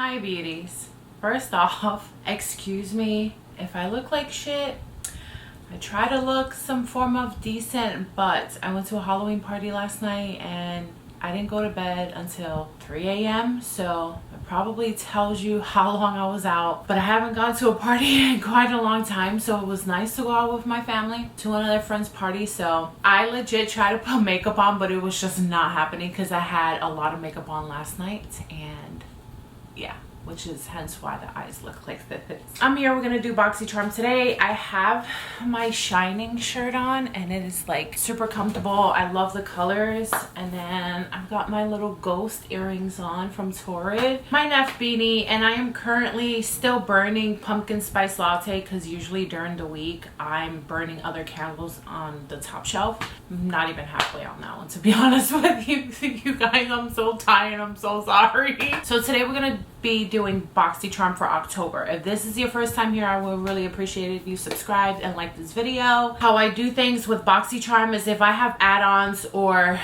Hi beauties. First off, excuse me if I look like shit. I try to look some form of decent, but I went to a Halloween party last night and I didn't go to bed until 3 a.m. So it probably tells you how long I was out, but I haven't gone to a party in quite a long time. So it was nice to go out with my family to one of their friends' parties. So I legit tried to put makeup on, but it was just not happening because I had a lot of makeup on last night, and yeah, which is hence why the eyes look like this. I'm here, we're gonna do BoxyCharm today. I have my Shining shirt on and it is like super comfortable. I love the colors. And then I've got my little ghost earrings on from Torrid, my Neff beanie, and I am currently still burning pumpkin spice latte because usually during the week I'm burning other candles on the top shelf. I'm not even halfway on that one, to be honest with you. You guys, I'm so tired, I'm so sorry. So today we're gonna be doing BoxyCharm for October. If this is your first time here, I would really appreciate it if you subscribed and liked this video. How I do things with BoxyCharm is if I have add-ons or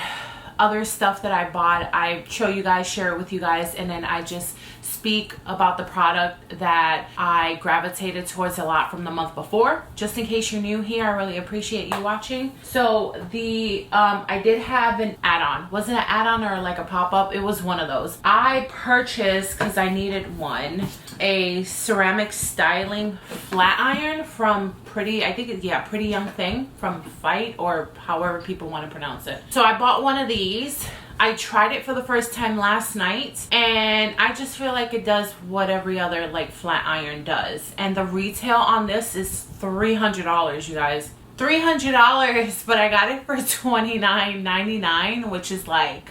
other stuff that I bought, I show you guys, share it with you guys, and then I just speak about the product that I gravitated towards a lot from the month before. Just in case you're new here, I really appreciate you watching. So the I did have an add-on. Was it an add-on or like a pop-up? It was one of those. I purchased, because I needed one, a ceramic styling flat iron from Pretty Young Thing from Fight, or however people want to pronounce it. So I bought one of these. I tried it for the first time last night and I just feel like it does what every other like flat iron does. And the retail on this is $300, you guys. $300, but I got it for $29.99, which is like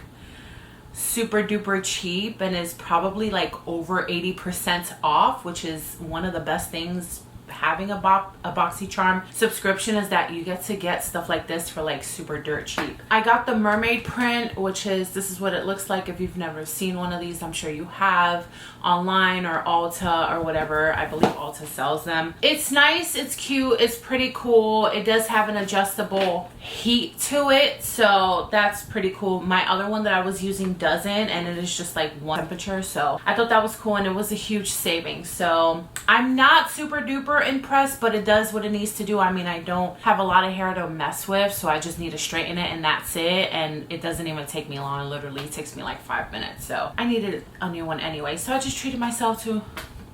super duper cheap and is probably like over 80% off, which is one of the best things having a BoxyCharm subscription, is that you get to get stuff like this for like super dirt cheap. I got the mermaid print, which is, this is what it looks like. If you've never seen one of these, I'm sure you have, online or Ulta or whatever. I believe Ulta sells them. It's nice, it's cute, it's pretty cool. It does have an adjustable heat to it, so that's pretty cool. My other one that I was using doesn't, and it is just like one temperature, so I thought that was cool, and it was a huge saving. So I'm not super duper impressed, but it does what it needs to do. I mean, I don't have a lot of hair to mess with, so I just need to straighten it and that's it. And it doesn't even take me long. Literally, it takes me like 5 minutes. So I needed a new one anyway, so I just treated myself to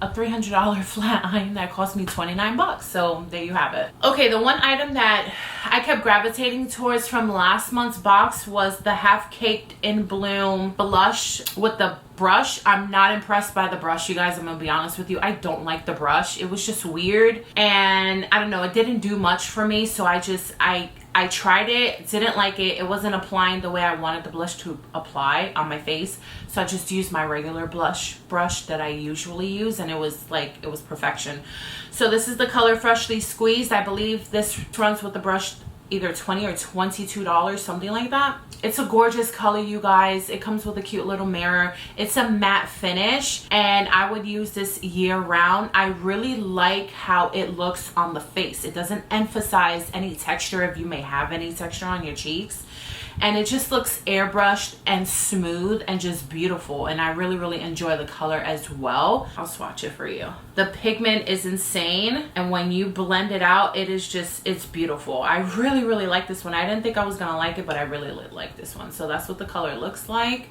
a $300 flat iron that cost me 29 bucks. So there you have it. Okay, the one item that I kept gravitating towards from last month's box was the Half Caked in Bloom blush with the brush. I'm not impressed by the brush, you guys. I'm gonna be honest with you. I don't like the brush. It was just weird, and I don't know, it didn't do much for me. So I tried it, didn't like it. It wasn't applying the way I wanted the blush to apply on my face. So I just used my regular blush brush that I usually use, and it was perfection. So this is the color Freshly Squeezed. I believe this runs with the brush either $20 or $22, something like that. It's a gorgeous color, you guys. It comes with a cute little mirror. It's a matte finish, and I would use this year round. I really like how it looks on the face. It doesn't emphasize any texture, if you may have any texture on your cheeks. And it just looks airbrushed and smooth and just beautiful. And I really, really enjoy the color as well. I'll swatch it for you. The pigment is insane. And when you blend it out, it is just, it's beautiful. I really, really like this one. I didn't think I was gonna like it, but I really like this one. So that's what the color looks like.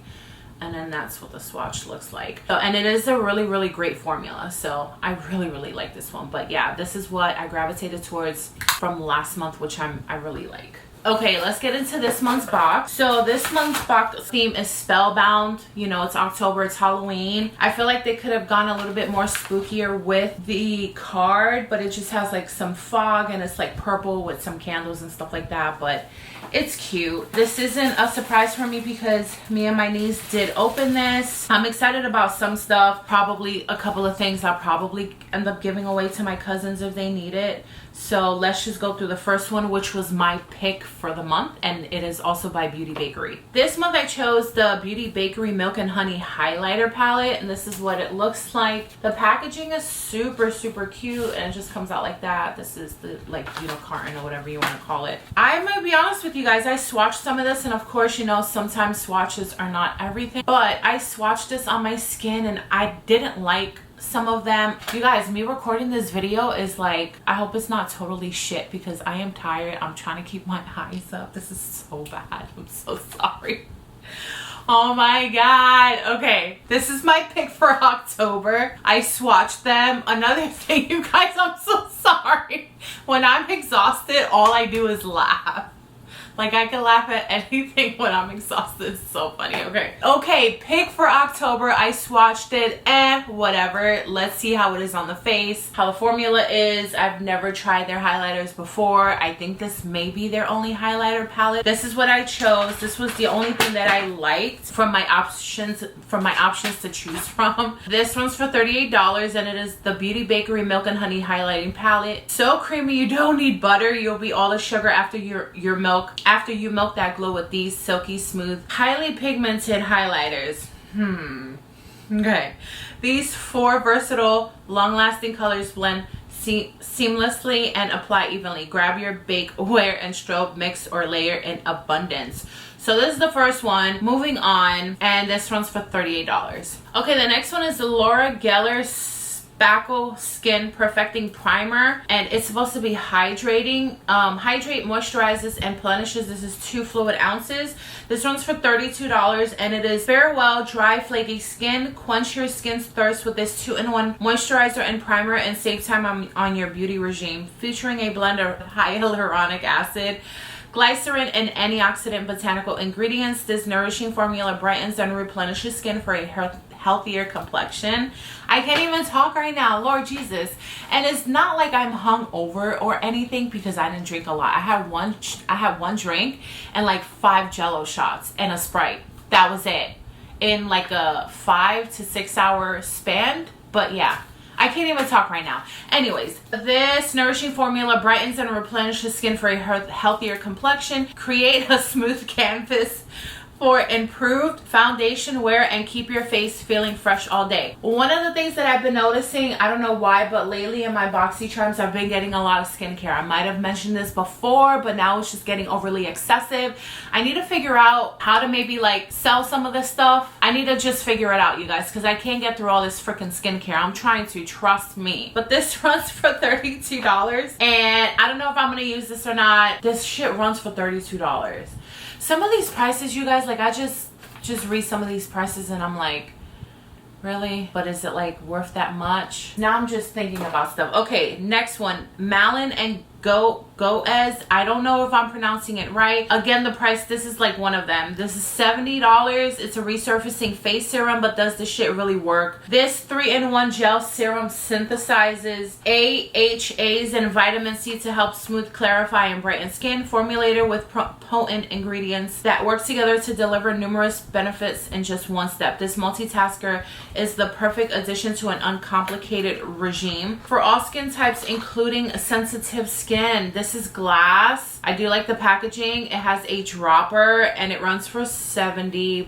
And then that's what the swatch looks like. So, and it is a really, really great formula. So I really, really like this one. But yeah, this is what I gravitated towards from last month, which I really like. Okay, let's get into this month's box. So this month's box theme is SpellBound. You know, it's October, it's Halloween. I feel like they could have gone a little bit more spookier with the card, but it just has like some fog and it's like purple with some candles and stuff like that, but it's cute. This isn't a surprise for me because me and my niece did open this. I'm excited about some stuff. Probably a couple of things I'll probably end up giving away to my cousins if they need it. So let's just go through the first one, which was my pick for the month, and it is also by Beauty Bakery. This month I chose the Beauty Bakery Milk and Honey Highlighter Palette, and this is what it looks like. The packaging is super, super cute, and it just comes out like that. This is the, like, you know, carton or whatever you want to call it. I'm gonna be honest with you guys, I swatched some of this, and of course, you know, sometimes swatches are not everything, but I swatched this on my skin, and I didn't like some of them. You guys, me recording this video is like, I hope it's not totally shit because I am tired. I'm trying to keep my eyes up. This is so bad. I'm so sorry. Oh my god. Okay, this is my pick for October. I swatched them. Another thing, you guys, I'm so sorry. When I'm exhausted, all I do is laugh. Like, I can laugh at anything when I'm exhausted. It's so funny. Okay, pick for October. I swatched it. Whatever. Let's see how it is on the face. How the formula is. I've never tried their highlighters before. I think this may be their only highlighter palette. This is what I chose. This was the only thing that I liked from my options to choose from. This one's for $38, and it is the Beauty Bakery Milk and Honey Highlighting Palette. So creamy, you don't need butter. You'll be all the sugar after your milk. After you milk that glow with these silky smooth, highly pigmented highlighters. Okay. These 4 versatile, long-lasting colors blend seamlessly and apply evenly. Grab your bake, wear, and strobe, mix, or layer in abundance. So this is the first one. Moving on, and this one's for $38. Okay, the next one is the Laura Geller Spackle Skin Perfecting Primer, and it's supposed to be hydrating. Hydrate, moisturizes, and plenishes. This is 2 fluid ounces. This one's for $32, and it is farewell dry flaky skin. Quench your skin's thirst with this 2-in-1 moisturizer and primer, and save time on your beauty regime. Featuring a blend of hyaluronic acid, glycerin, and antioxidant botanical ingredients, this nourishing formula brightens and replenishes skin for a healthier complexion. I can't even talk right now, Lord Jesus. And it's not like I'm hungover or anything because I didn't drink a lot. I had one drink and like 5 Jello shots and a Sprite. That was it in like a 5 to 6 hour span. But yeah, I can't even talk right now. Anyways, this nourishing formula brightens and replenishes skin for a healthier complexion. Create a smooth canvas for improved foundation wear and keep your face feeling fresh all day. One of the things that I've been noticing, I don't know why, but lately in my BoxyCharms, I've been getting a lot of skincare. I might have mentioned this before, but now it's just getting overly excessive. I need to figure out how to maybe like sell some of this stuff. I need to just figure it out, you guys, because I can't get through all this freaking skincare. I'm trying to, trust me. But this runs for $32, and I don't know if I'm gonna use this or not. This shit runs for $32. Some of these prices, you guys, like I just read some of these prices and I'm like, really? But is it like worth that much? Now I'm just thinking about stuff. Okay, next one, Malin and Goez. I don't know if I'm pronouncing it right. Again, the price, this is like one of them. This is $70. It's a resurfacing face serum, but does this shit really work? This 3-in-1 gel serum synthesizes AHAs and vitamin C to help smooth, clarify, and brighten skin. Formulated with potent ingredients that work together to deliver numerous benefits in just one step. This multitasker is the perfect addition to an uncomplicated regime for all skin types, including sensitive skin. This is glass. I do like the packaging. It has a dropper and it runs for $70.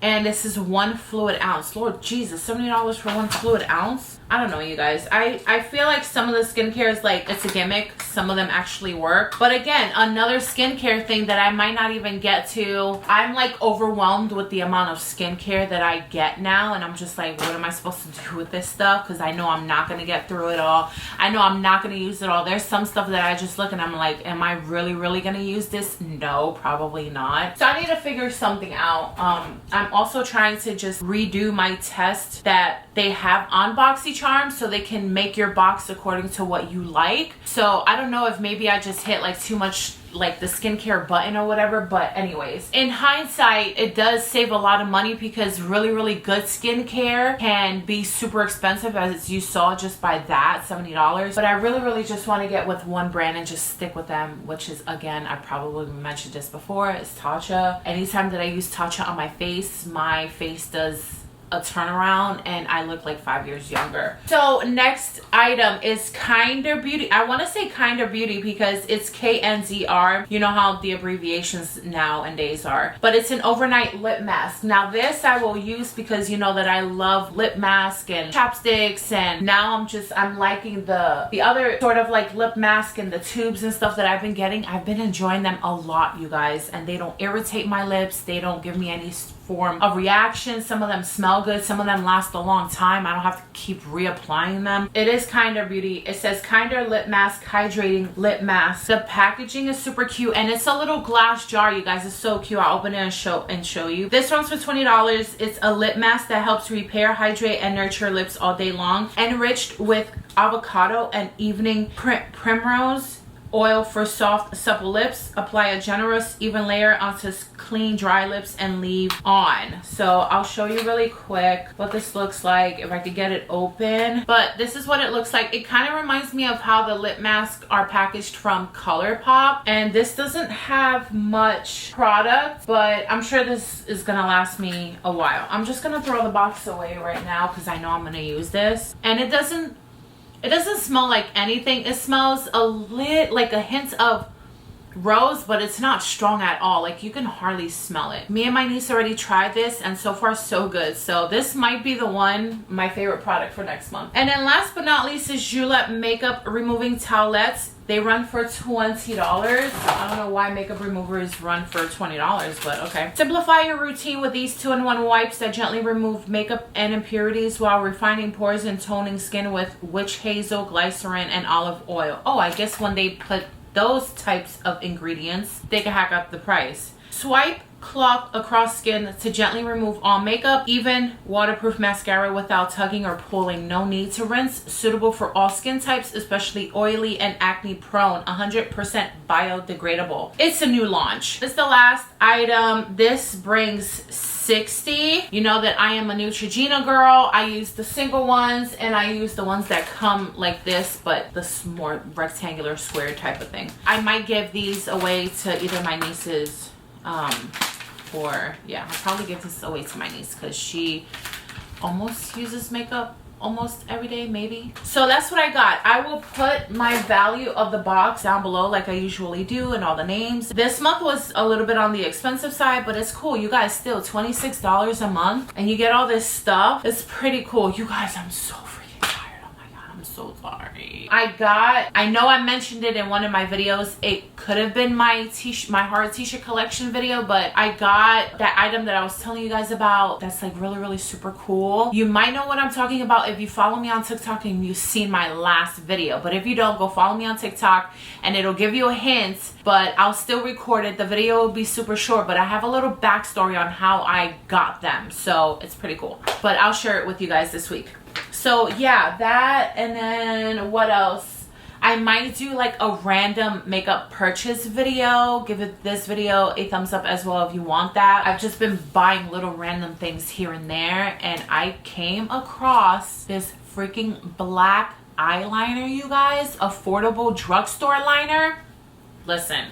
And this is 1 fluid ounce. Lord Jesus, $70 for 1 fluid ounce? I don't know, you guys. I feel like some of the skincare is like, it's a gimmick. Some of them actually work. But again, another skincare thing that I might not even get to. I'm like overwhelmed with the amount of skincare that I get now. And I'm just like, what am I supposed to do with this stuff? Because I know I'm not going to get through it all. I know I'm not going to use it all. There's some stuff that I just look and I'm like, am I really going to use this? No, probably not. So I need to figure something out. I'm also trying to just redo my test that they have on BoxyCharm so they can make your box according to what you like. So I don't know if maybe I just hit like too much like the skincare button or whatever, but anyways, in hindsight, it does save a lot of money because really good skincare can be super expensive, as you saw just by that $70. But I really just want to get with one brand and just stick with them, which is, again, I probably mentioned this before, it's Tatcha. Anytime that I use Tatcha on my face does a turnaround and I look like 5 years younger. So next item is Kinder Beauty. I want to say Kinder Beauty because it's KNZR. You know how the abbreviations nowadays are. But it's an overnight lip mask. Now this I will use because you know that I love lip mask and chapsticks, and now I'm liking the other sort of like lip mask and the tubes and stuff that I've been getting. I've been enjoying them a lot, you guys, and they don't irritate my lips. They don't give me any form of reaction. Some of them smell good. Some of them last a long time. I don't have to keep reapplying them. It is Kinder Beauty. It says Kinder Lip Mask Hydrating Lip Mask. The packaging is super cute and it's a little glass jar, you guys. It's so cute. I'll open it and show you. This one's for $20. It's a lip mask that helps repair, hydrate, and nurture lips all day long. Enriched with avocado and evening primrose oil for soft, supple lips. Apply a generous, even layer onto clean, dry lips and leave on. So I'll show you really quick what this looks like if I could get it open. But this is what it looks like. It kind of reminds me of how the lip masks are packaged from ColourPop. And this doesn't have much product, but I'm sure this is gonna last me a while. I'm just gonna throw the box away right now because I know I'm gonna use this. And it doesn't smell like anything. It smells like a hint of rose, but it's not strong at all. Like you can hardly smell it. Me and my niece already tried this and so far so good. So this might be the one, my favorite product for next month. And then last but not least is Julep Makeup Removing Towelettes. They run for $20. I don't know why makeup removers run for $20, but okay. Simplify your routine with these 2-in-1 wipes that gently remove makeup and impurities while refining pores and toning skin with witch hazel, glycerin, and olive oil. Oh, I guess when they put those types of ingredients, they can hack up the price. Swipe cloth across skin to gently remove all makeup. Even waterproof mascara without tugging or pulling. No need to rinse. Suitable for all skin types, especially oily and acne prone. 100% biodegradable. It's a new launch. This is the last item. This brings 60. You know that I am a Neutrogena girl. I use the single ones and I use the ones that come like this, but this more rectangular square type of thing. I might give these away to either my nieces or yeah, I'll probably give this away to my niece because she almost uses makeup almost every day, maybe. So that's what I got. I will put my value of the box down below like I usually do and all the names. This month was a little bit on the expensive side, but it's cool. You guys, still $26 a month and you get all this stuff. It's pretty cool. You guys, I'm so freaking tired. Oh my god, I'm so sorry. I know I mentioned it in one of my videos. It could have been my horror t-shirt collection video, but I got that item that I was telling you guys about that's like really super cool. You might know what I'm talking about if you follow me on TikTok and you've seen my last video, but if you don't, go follow me on TikTok and it'll give you a hint, but I'll still record it. The video will be super short, but I have a little backstory on how I got them, so it's pretty cool. But I'll share it with you guys this week. So yeah, that, and then what else? I might do like a random makeup purchase video. Give this video a thumbs up as well if you want that. I've just been buying little random things here and there, and I came across this freaking black eyeliner, you guys. Affordable drugstore liner. Listen,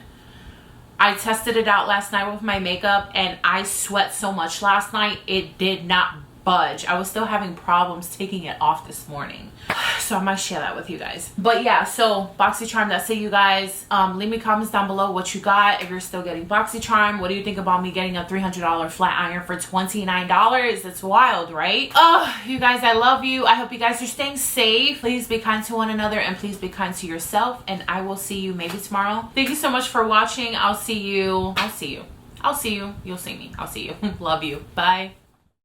I tested it out last night with my makeup and I sweat so much last night it did not budge. I was still having problems taking it off this morning, so I might share that with you guys. But yeah, so BoxyCharm, that's it, you guys. Leave me comments down below what you got, if you're still getting BoxyCharm. What do you think about me getting a $300 flat iron for $29? It's wild, right? Oh, you guys, I love you. I hope you guys are staying safe. Please be kind to one another and please be kind to yourself, and I will see you maybe tomorrow. Thank you so much for watching. I'll see you. You'll see me. I'll see you. Love you. Bye.